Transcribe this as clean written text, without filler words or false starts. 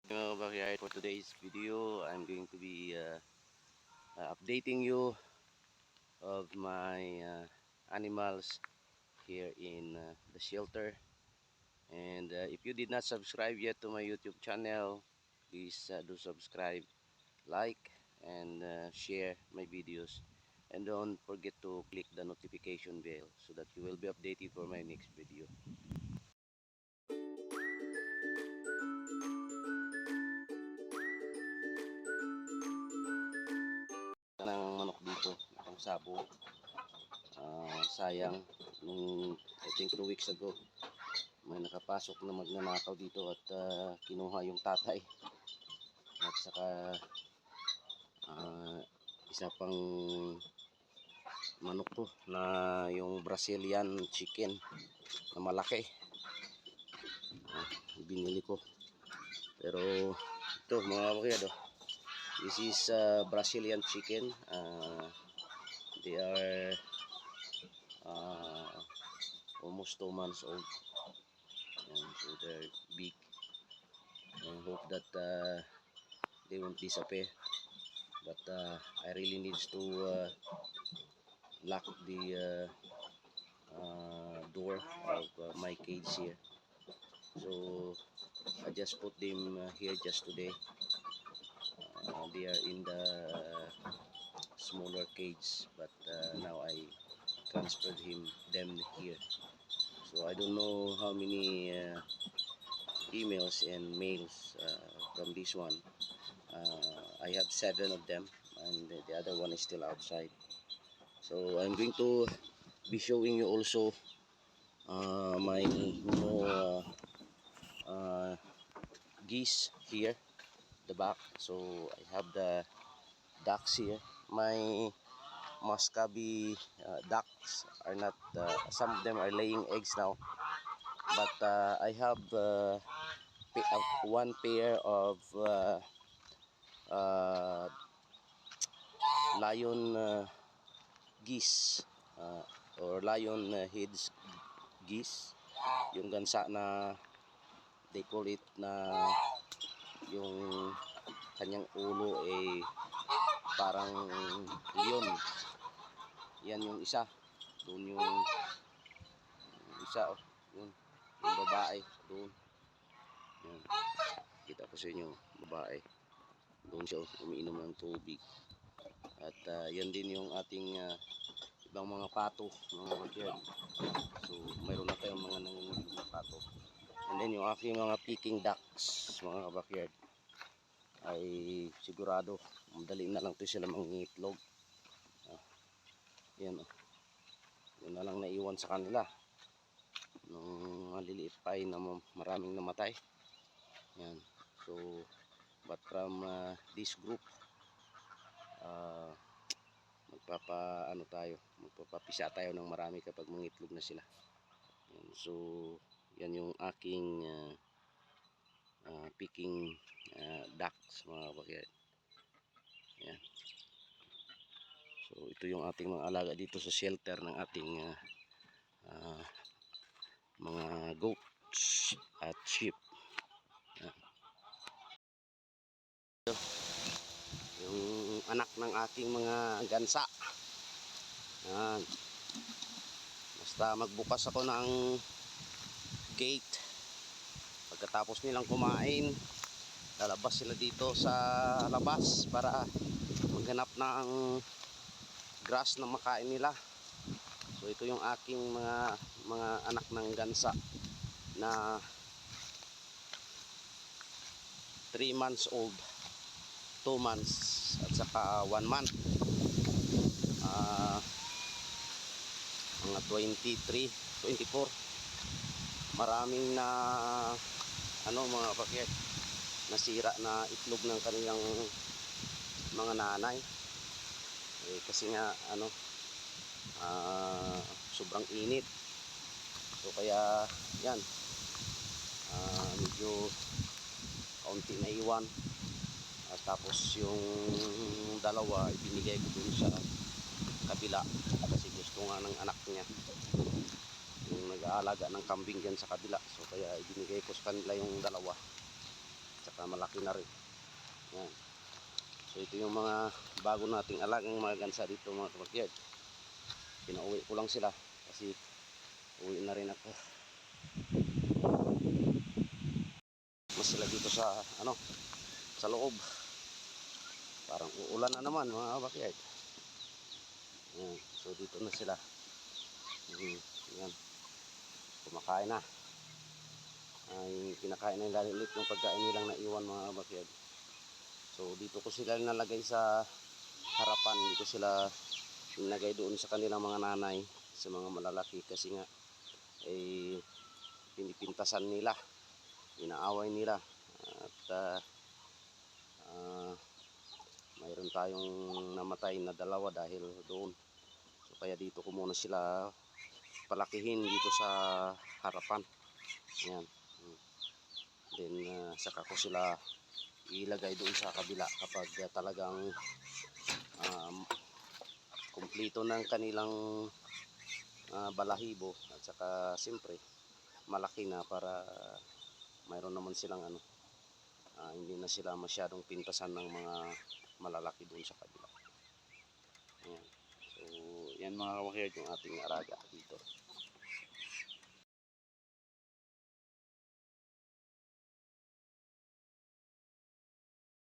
Mga backyard, for today's video, I'm going to be updating you of my animals here in the shelter. And if you did not subscribe yet to my YouTube channel, please do subscribe, like, and share my videos. And don't forget to click the notification bell so that you will be updated for my next video. Ng manok dito, itong sabo. Sayang, nung I think 2 weeks ago, may nakapasok na magnanakaw dito at kinuha yung tatay. At saka isa pang manok to na yung Brazilian chicken na malaki. Binili ko. Pero ito mga bakiyado, this is Brazilian chicken. They are almost 2 months old. So they're big. I hope that they won't disappear. But I really need to lock the door of my cage here. So I just put them here just today. They are in the smaller cage, but now I transferred them here. So I don't know how many females and males from this one. I have 7 of them, and the other one is still outside. So I'm going to be showing you also my geese here, the back. So I have the ducks here. My Muscovy ducks are not, some of them are laying eggs now, but I have one pair of lion geese or lion heads geese, yung gansa na they call it, na yung kanyang ulo ay parang leon. Yan yung isa, doon yung isa, yun, yung babae doon. Yan. Kita ko sa inyo, babae doon siya umiinom ng tubig. At yan din yung ating ibang mga pato, mga backyard. So mayroon na tayong mga nangungulit na pato. And then yung aking mga peking ducks, mga backyard, ay sigurado madali na lang to sila mangingitlog. Yan, yun na lang naiwan sa kanila nung maliliit pa na maraming namatay. Yan. So but from this group, magpapapisa tayo ng marami kapag mangitlog na sila. Yan. So yan yung aking peking ducks, mga backyard. Yan. So ito yung ating mga alaga dito sa shelter ng ating mga goats at sheep. Yan. Yung anak ng aking mga gansa. Yan. Basta magbukas ako ng gate, pagkatapos nilang kumain, lalabas sila dito sa labas para maghanap ng grass na makain nila. So ito yung aking mga anak ng gansa na 3 months old, 2 months at saka 1 month. Mga 23, 24. Maraming na mga bakit nasira na itlog ng kanilang mga nanay. Kasi nga sobrang init. So kaya yan, medyo kaunti na iwan. At tapos yung dalawa ibinigay ko dun sa kabila kasi gusto nga ng anak niya yung nag-aalaga ng kambing dyan sa kabila. So kaya ibinigay ko sa kanila yung dalawa. At Saka malaki na rin. Yan. So ito yung mga bago nating alagang mga gansa dito mga kabakyard. Pinauwi ko lang sila kasi uwi na rin ako. Mas sila dito sa sa loob. Parang uulan na naman mga kabakyard. Yan. So dito na sila. Yan. Kumakain na. Ay kinakain na yung ulit yung pagkain nilang naiwan mga kabakyard. So dito ko sila nalagay sa harapan, dito sila nilagay doon sa kanilang mga nanay, sa mga malalaki kasi nga ay pinipintasan nila, inaaway nila at mayroon tayong namatay na dalawa dahil doon. So kaya dito ko muna sila palakihin dito sa harapan. Yan. Then saka ko sila ilagay doon sa kabila kapag talagang kumpleto ng kanilang balahibo at saka siyempre malaki na para mayroon naman silang hindi na sila masyadong pintasan ng mga malalaki doon sa kabila. Ayan. So yan mga kabakyard yung ating araga.